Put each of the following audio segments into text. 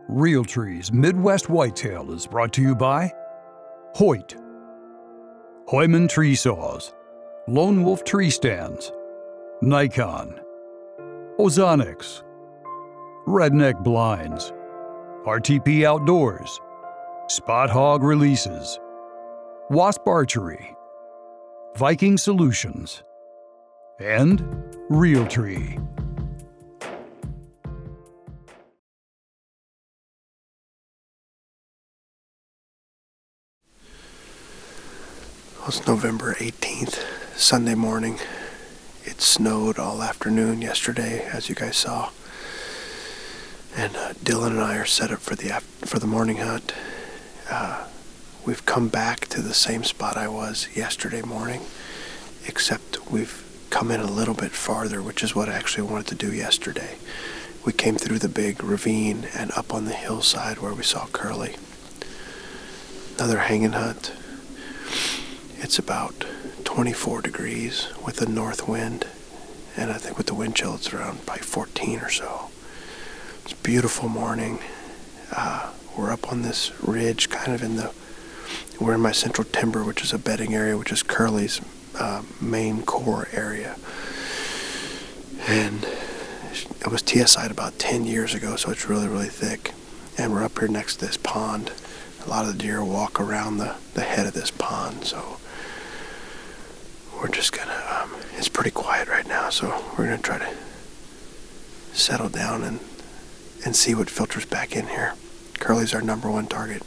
Realtree's Midwest Whitetail is brought to you by Hoyt, Heumann Tree Saws, Lone Wolf Tree Stands, Nikon, Ozonics, Redneck Blinds, RTP Outdoors, Spot Hog Releases, Wasp Archery, Viking Solutions, and Realtree. It's November 18th, Sunday morning. It snowed all afternoon yesterday, as you guys saw. And Dylan and I are set up for the morning hunt. We've come back to the same spot I was yesterday morning, except we've come in a little bit farther, which is what I actually wanted to do yesterday. We came through the big ravine and up on the hillside where we saw Curly. Another hanging hunt. It's about 24 degrees with a north wind, and I think with the wind chill it's around probably 14 or so. It's a beautiful morning. We're up on this ridge, kind of we're in my central timber, which is a bedding area, which is Curly's main core area. And it was TSI'd about 10 years ago, so it's really, really thick. And we're up here next to this pond. A lot of the deer walk around the head of this pond, so we're just gonna, it's pretty quiet right now, so we're gonna try to settle down and see what filters back in here. Curly's our number one target.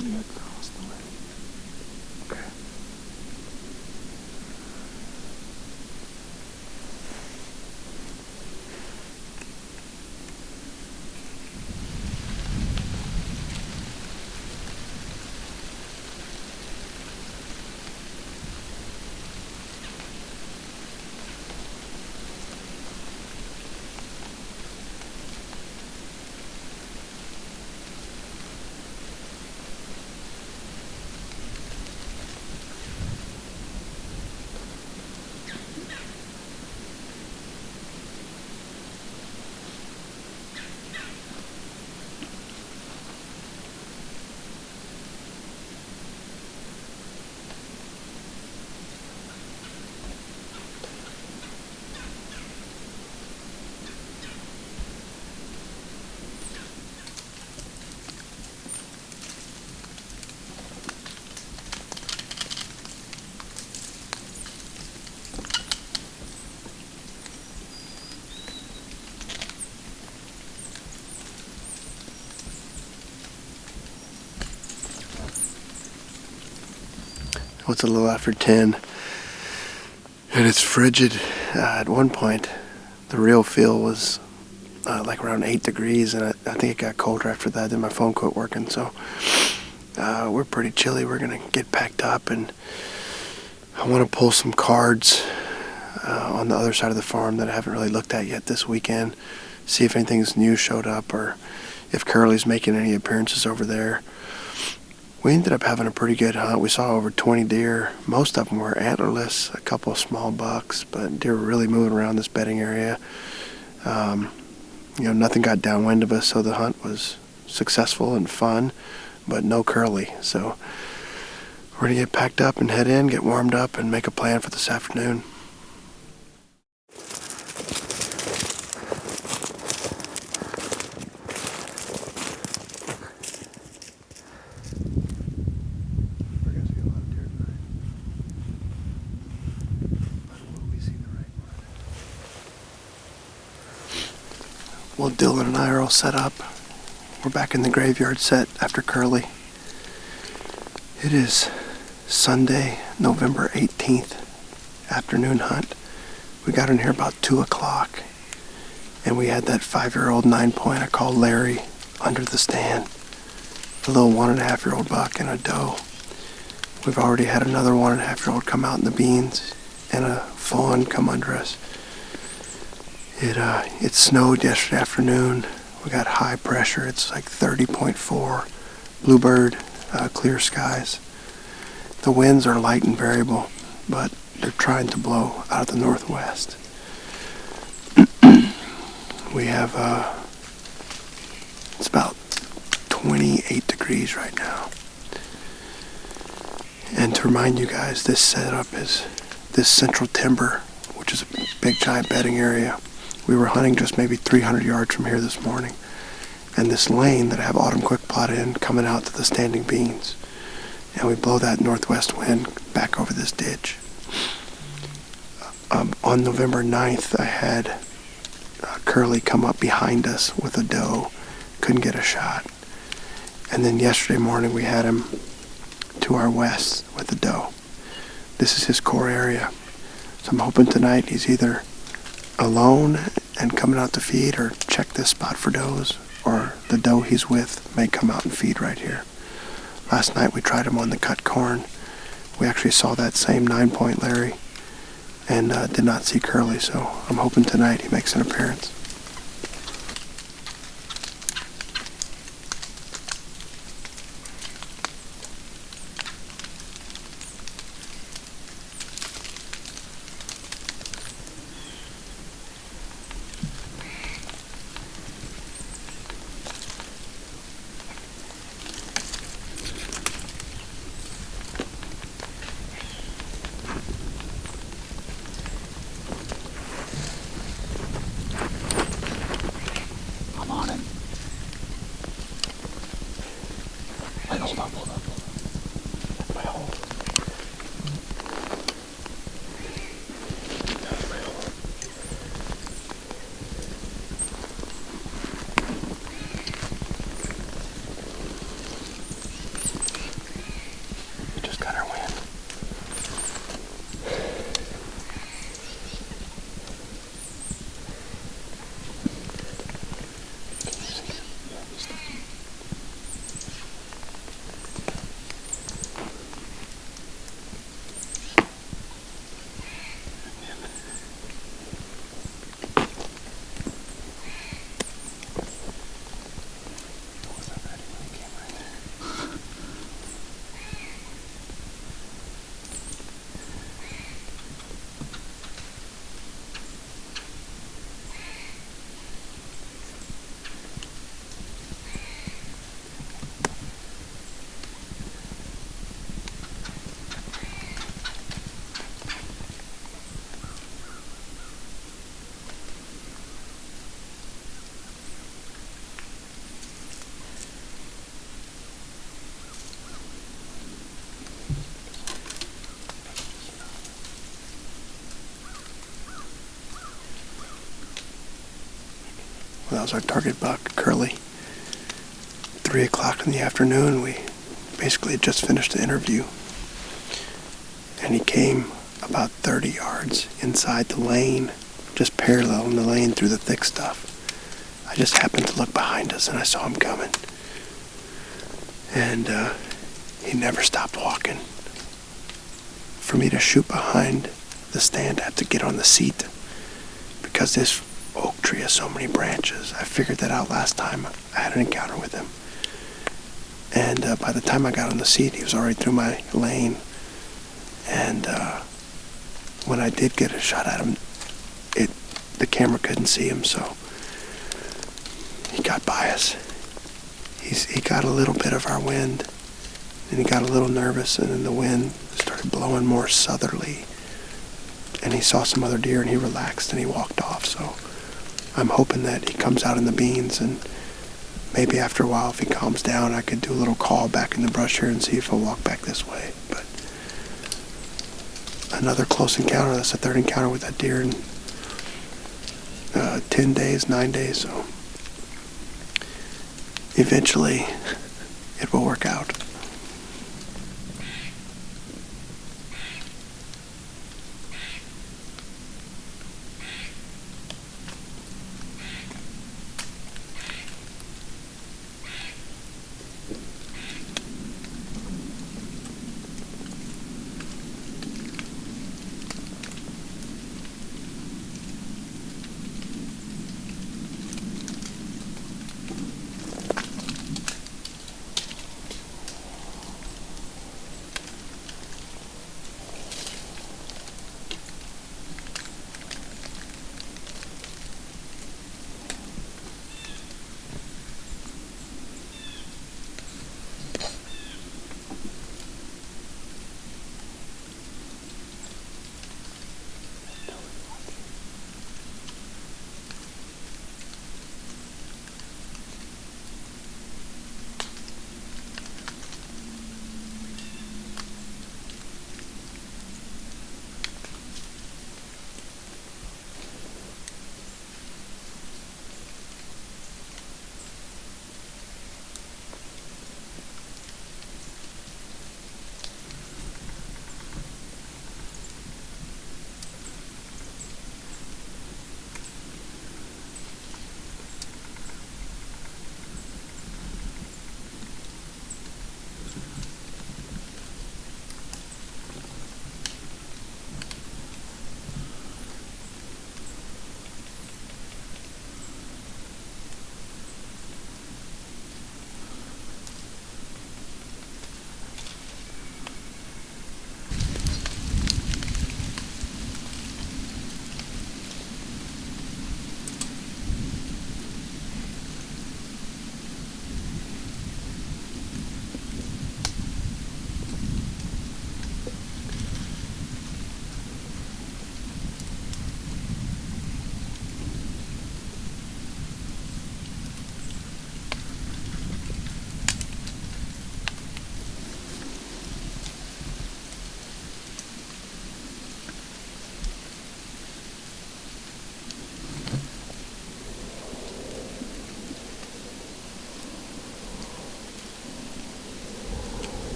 Across the way. Okay. It's a little after 10, and it's frigid. At one point, the real feel was like around 8 degrees, and I think it got colder after that. Then my phone quit working, so we're pretty chilly. We're going to get packed up, and I want to pull some cards on the other side of the farm that I haven't really looked at yet this weekend, see if anything's new showed up or if Curly's making any appearances over there. We ended up having a pretty good hunt. We saw over 20 deer. Most of them were antlerless, a couple of small bucks, but deer were really moving around this bedding area. Nothing got downwind of us, so the hunt was successful and fun, but no Curly. So we're going to get packed up and head in, get warmed up, and make a plan for this afternoon. Well, Dylan and I are all set up. We're back in the graveyard set after Curly. It is Sunday, November 18th, afternoon hunt. We got in here about 2 o'clock, and we had that 5-year-old 9-point I called Larry under the stand. A little 1.5-year-old buck and a doe. We've already had another 1.5-year-old come out in the beans and a fawn come under us. It snowed yesterday afternoon. We got high pressure. It's like 30.4. Bluebird, clear skies. The winds are light and variable, but they're trying to blow out of the northwest. We have, it's about 28 degrees right now. And to remind you guys, this setup is this central timber, which is a big giant bedding area. We were hunting just maybe 300 yards from here this morning. And this lane that I have Autumn Quick plot in coming out to the standing beans. And we blow that northwest wind back over this ditch. On November 9th, I had Curly come up behind us with a doe. Couldn't get a shot. And then yesterday morning we had him to our west with a doe. This is his core area. So I'm hoping tonight he's either alone and coming out to feed or check this spot for does, or the doe he's with may come out and feed right here. Last night we tried him on the cut corn. We actually saw that same 9-point Larry and did not see Curly, so I'm hoping tonight he makes an appearance. Well, that was our target buck, Curly. 3 o'clock in the afternoon, we basically had just finished the interview. And he came about 30 yards inside the lane, just paralleling the lane through the thick stuff. I just happened to look behind us and I saw him coming. And he never stopped walking. For me to shoot behind the stand, I had to get on the seat because this oak tree has so many branches. I figured that out last time I had an encounter with him. And by the time I got on the seat, he was already through my lane. And when I did get a shot at him, the camera couldn't see him, so he got by us. He got a little bit of our wind, and he got a little nervous, and then the wind started blowing more southerly. And he saw some other deer, and he relaxed, and he walked off. So I'm hoping that he comes out in the beans, and maybe after a while, if he calms down, I could do a little call back in the brush here and see if he'll walk back this way. But another close encounter. That's the third encounter with that deer in 10 days, 9 days. So eventually it will work out.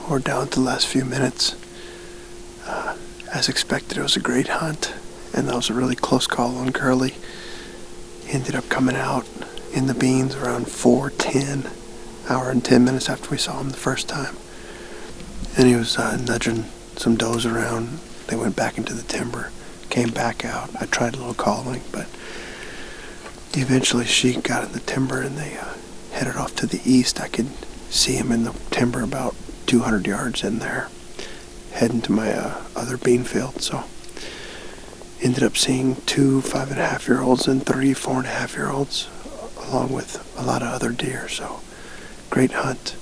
We're down to the last few minutes. As expected, it was a great hunt, and that was a really close call on Curly. He ended up coming out in the beans around 4:10, hour and 10 minutes after we saw him the first time. And he was nudging some does around. They went back into the timber, came back out. I tried a little calling, but eventually she got in the timber and they headed off to the east. I could see him in the timber about 200 yards in there, heading to my other bean field. So ended up seeing 2 5.5-year-olds and 3 4.5-year-olds, along with a lot of other deer. So great hunt.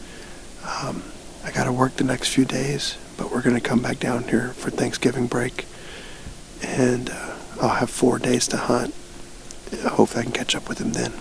I got to work the next few days, but we're going to come back down here for Thanksgiving break, and I'll have 4 days to hunt. Hopefully I can catch up with him then.